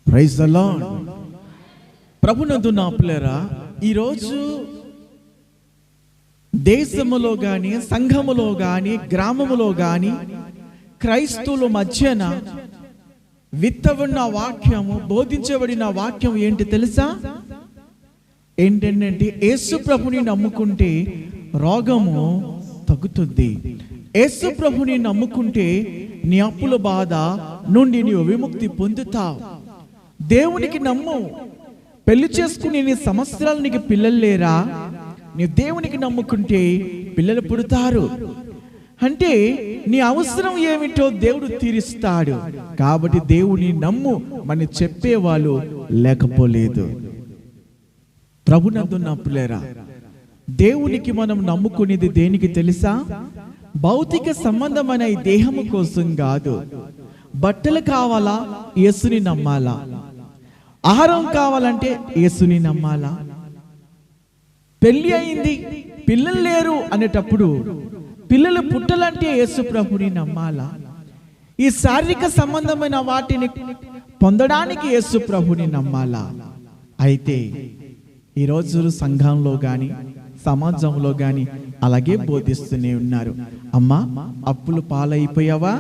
Praise the lord. ప్రభునందు నా ప్రియులారా, ఈరోజు దేశములో కానీ, సంఘములో కానీ, గ్రామములో కానీ క్రైస్తవుల మధ్యన విత్తబడిన వాక్యము, బోధించబడిన వాక్యం ఏంటి తెలుసా? ఏంటంటే యేసు ప్రభుని నమ్ముకుంటే రోగము తగ్గుతుంది. యేసు ప్రభుని నమ్ముకుంటే నీ అప్పుల బాధ నుండి నీవు విముక్తి పొందుతావు. దేవునికి నమ్ము. పెళ్లి చేసుకుని నీ సంవత్సరాలు నీకు పిల్లలు లేరా? నీ దేవునికి నమ్ముకుంటే పిల్లలు పుడతారు. అంటే నీ అవసరం ఏమిటో దేవుడు తీరుస్తాడు. కాబట్టి దేవుని నమ్ము అని చెప్పేవాళ్ళు లేకపోలేదు. ప్రభునందు నా ప్రియులారా, దేవునికి మనం నమ్ముకునేది దేనికి తెలుసా? భౌతిక సంబంధమైన ఈ దేహము కోసం కాదు. బట్టలు కావాలా? యేసుని నమ్మాలా. ఆహారం కావాలంటే యేసుని నమ్మాలా. పెళ్లి అయింది, పిల్లలు లేరు అనేటప్పుడు పిల్లలు పుట్టాలంటే యేసు ప్రభుని నమ్మాలా. ఈ శారీరక సంబంధమైన వాటిని పొందడానికి యేసు ప్రభుని నమ్మాలా. అయితే ఈరోజు సంఘంలో కానీ, సమాజంలో కానీ అలాగే బోధిస్తూనే ఉన్నారు. అమ్మా, అప్పులు పాలైపోయావా?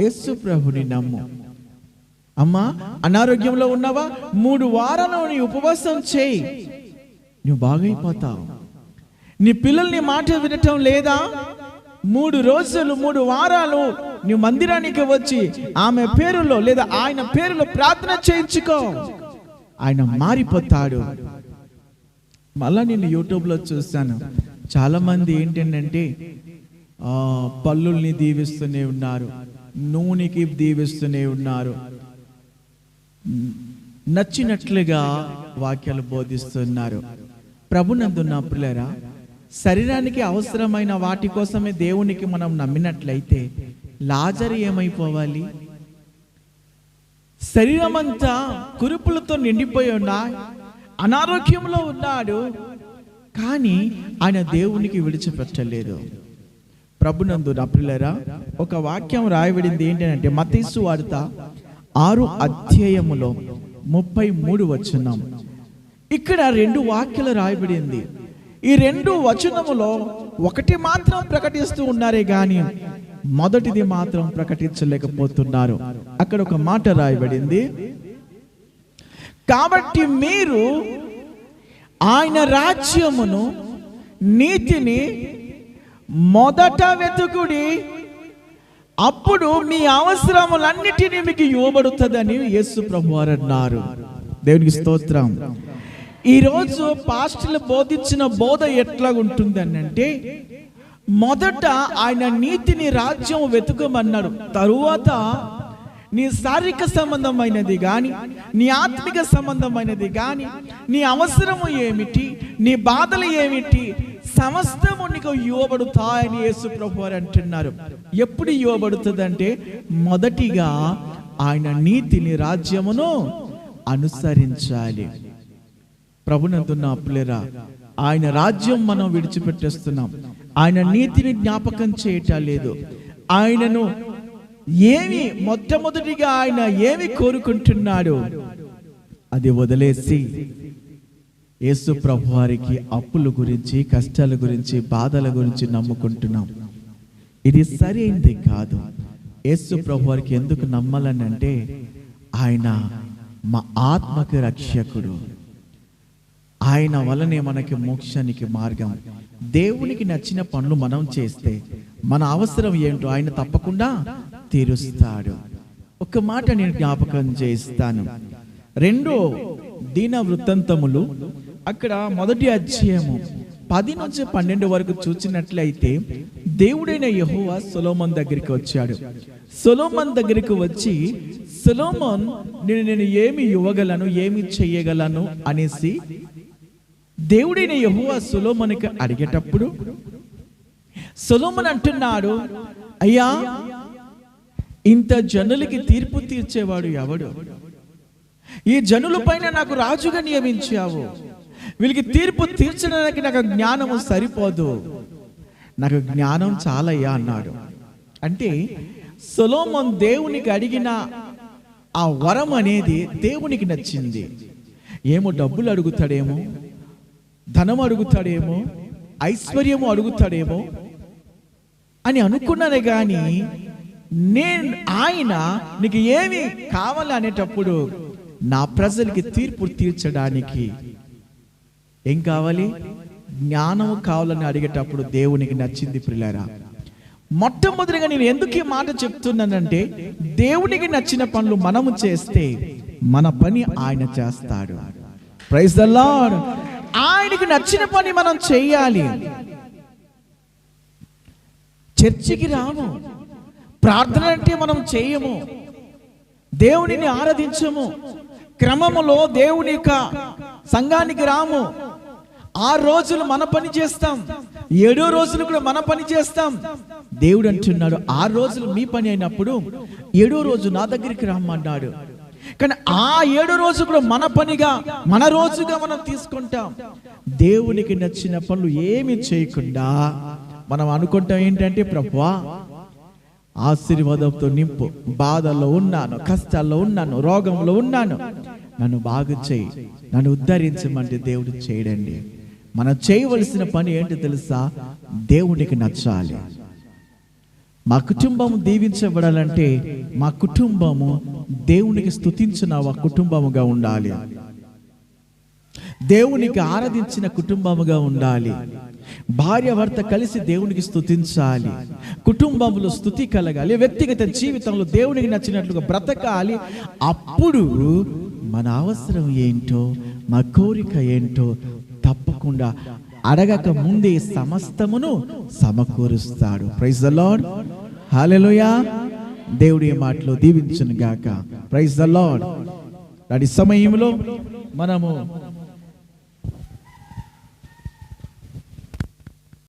యేసు ప్రభుని నమ్ము. అమ్మా, అనారోగ్యంలో ఉన్నావా? 3 వారాలు నీ ఉపవాసం చేయి, నువ్వు బాగైపోతావు. నీ పిల్లల్ని మాట వినటం లేదా? 3 రోజులు 3 వారాలు నీ మందిరానికి వచ్చి ఆమె పేరులో లేదా ఆయన పేరులో ప్రార్థన చేయించుకో, ఆయన మారిపోతాడు. మళ్ళా నేను యూట్యూబ్లో చూస్తాను, చాలా మంది ఏంటంటే పళ్ళుల్ని దీవిస్తూనే ఉన్నారు, నూనెకి దీవిస్తూనే ఉన్నారు, నచ్చినట్లుగా వాక్యాలు బోధిస్తున్నారు. ప్రభునందు నా ప్రియులారా, శరీరానికి అవసరమైన వాటి కోసమే దేవునికి మనం నమ్మినట్లయితే లాజరు ఏమైపోవాలి? శరీరం అంతా కురుపులతో నిండిపోయి ఉన్నా, అనారోగ్యంలో ఉన్నాడు, కానీ ఆయన దేవునికి విడిచిపెట్టలేదు. ప్రభునందు నా ప్రియులారా, ఒక వాక్యం రాయబడింది ఏంటంటే మత్తయి సువార్త 6 అధ్యాయములో 33 వచనం. ఇక్కడ 2 వాక్యాలు రాయబడింది. ఈ 2 వచనములో ఒకటి మాత్రం ప్రకటిస్తూ ఉన్నారే గాని మొదటిది మాత్రం ప్రకటించలేకపోతున్నారు. అక్కడ ఒక మాట రాయబడింది, కాబట్టి మీరు ఆయన రాజ్యమును నీతిని మొదట వెతుకుడి, అప్పుడు మీ అవసరములన్నిటినీ మీకు ఇవ్వబడుతుందని యేసు ప్రభువారు అన్నారు. దేవునికి స్తోత్రం. ఈరోజు పాస్టర్లు బోధించిన బోధ ఎట్లా ఉంటుందని అంటే, మొదట ఆయన నీతిని రాజ్యం వెతుకమన్నాడు. తరువాత నీ శారీరక సంబంధమైనది కానీ, నీ ఆత్మిక సంబంధమైనది కానీ, నీ అవసరము ఏమిటి, నీ బాధలు ఏమిటి, సమస్తము నీకు ఇవ్వబడుతాయని యేసు ప్రభువారు అంటున్నారు. ఎప్పుడు ఇవ్వబడుతుందంటే మొదటిగా ఆయన నీతిని రాజ్యమును అనుసరించాలి. ప్రభునందు నా ప్రియులారా, ఆయన రాజ్యం మనం విడిచిపెట్టేస్తున్నాం. ఆయన నీతిని జ్ఞాపకం చేయటం లేదు. ఆయనను ఏమి మొట్టమొదటిగా ఆయన ఏమి కోరుకుంటున్నాడు అది వదిలేసి యేసు ప్రభువారికి అప్పుల గురించి, కష్టాల గురించి, బాధల గురించి నమ్ముకుంటున్నాం. ఇది సరైనది కాదు. యేసు ప్రభువారికి ఎందుకు నమ్మాలని అంటే, ఆయన మా ఆత్మకి రక్షకుడు. ఆయన వలనే మనకి మోక్షానికి మార్గం. దేవునికి నచ్చిన పనులు మనం చేస్తే మన అవసరం ఏంటో ఆయన తప్పకుండా తీరుస్తాడు. ఒక మాట నేను జ్ఞాపకం చేస్తాను. 2 దిన వృత్తాంతములు అక్కడ 1వ అధ్యాయము 10 నుంచి 12 వరకు చూసినట్లయితే, దేవుడైన యెహోవా సొలొమోను దగ్గరికి వచ్చాడు. సొలొమోను దగ్గరికి వచ్చి, సొలొమోన్ నేను ఏమి ఇవ్వగలను, ఏమి చెయ్యగలను అనేసి దేవుడైన యెహోవా సొలొమోనుకి అడిగేటప్పుడు సొలొమోను అంటున్నాడు, అయ్యా, ఇంత జనులకి తీర్పు తీర్చేవాడు ఎవడు? ఈ జనుల పైన నాకు రాజుగా నియమించావు, వీళ్ళకి తీర్పు తీర్చడానికి నాకు జ్ఞానము సరిపోదు, నాకు జ్ఞానం చాలయ్యా అన్నాడు. అంటే సొలొమోను దేవునికి అడిగిన ఆ వరం అనేది దేవునికి నచ్చింది. ఏమో డబ్బులు అడుగుతాడేమో, ధనం అడుగుతాడేమో, ఐశ్వర్యము అడుగుతాడేమో అని అనుకున్నానే కానీ ఆయన నీకు ఏమి కావాలి అనేటప్పుడు నా ప్రజలకి తీర్పు తీర్చడానికి ఏం కావాలి? జ్ఞానం కావాలని అడిగేటప్పుడు దేవునికి నచ్చింది. ప్రియులారా, మొట్టమొదటిగా నేను ఎందుకు ఈ మాట చెప్తున్నానంటే, దేవునికి నచ్చిన పనులు మనము చేస్తే మన పని ఆయన చేస్తాడు. Praise the Lord. ఆయనకి నచ్చిన పని మనం చేయాలి. చర్చికి రాము, ప్రార్థన అంటే మనం చేయము, దేవునిని ఆరాధించము, క్రమములో దేవుని యొక్క సంఘానికి రాము. 6 రోజులు మన పని చేస్తాం, 7వ రోజులు కూడా మన పని చేస్తాం. దేవుడు అంటున్నాడు 6 రోజులు మీ పని అయినప్పుడు 7వ రోజు నా దగ్గరికి రమ్మన్నాడు. కానీ ఆ 7వ రోజు కూడా మన పనిగా, మన రోజుగా మనం తీసుకుంటాం. దేవునికి నచ్చిన పనులు ఏమి చేయకుండా మనం అనుకుంటాం ఏంటంటే, ప్రభువా ఆశీర్వాదంతో నింపు, బాధల్లో ఉన్నాను, కష్టాల్లో ఉన్నాను, రోగంలో ఉన్నాను, నన్ను బాగు చేయి, నన్ను ఉద్ధరించమంటే దేవుడు చేయడండి. మనం చేయవలసిన పని ఏంటో తెలుసా? దేవునికి నచ్చాలి. మా కుటుంబం దీవించబడాలంటే మా కుటుంబము దేవునికి స్తుతించిన కుటుంబముగా ఉండాలి, దేవునికి ఆరాధించిన కుటుంబముగా ఉండాలి. భార్య భర్త కలిసి దేవునికి స్తుతించాలి, కుటుంబంలో స్తుతి కలగాలి, వ్యక్తిగత జీవితంలో దేవునికి నచ్చినట్లుగా బ్రతకాలి. అప్పుడు మన అవసరం ఏంటో, మా కోరిక ఏంటో తప్పకుండా అడగక ముందే సమస్తమును సమకూరుస్తాడు. Praise the lord. హల్లెలూయా. దేవుడి మాటలో దీవించును గాక. Praise the lord. నాటి సమయంలో మనము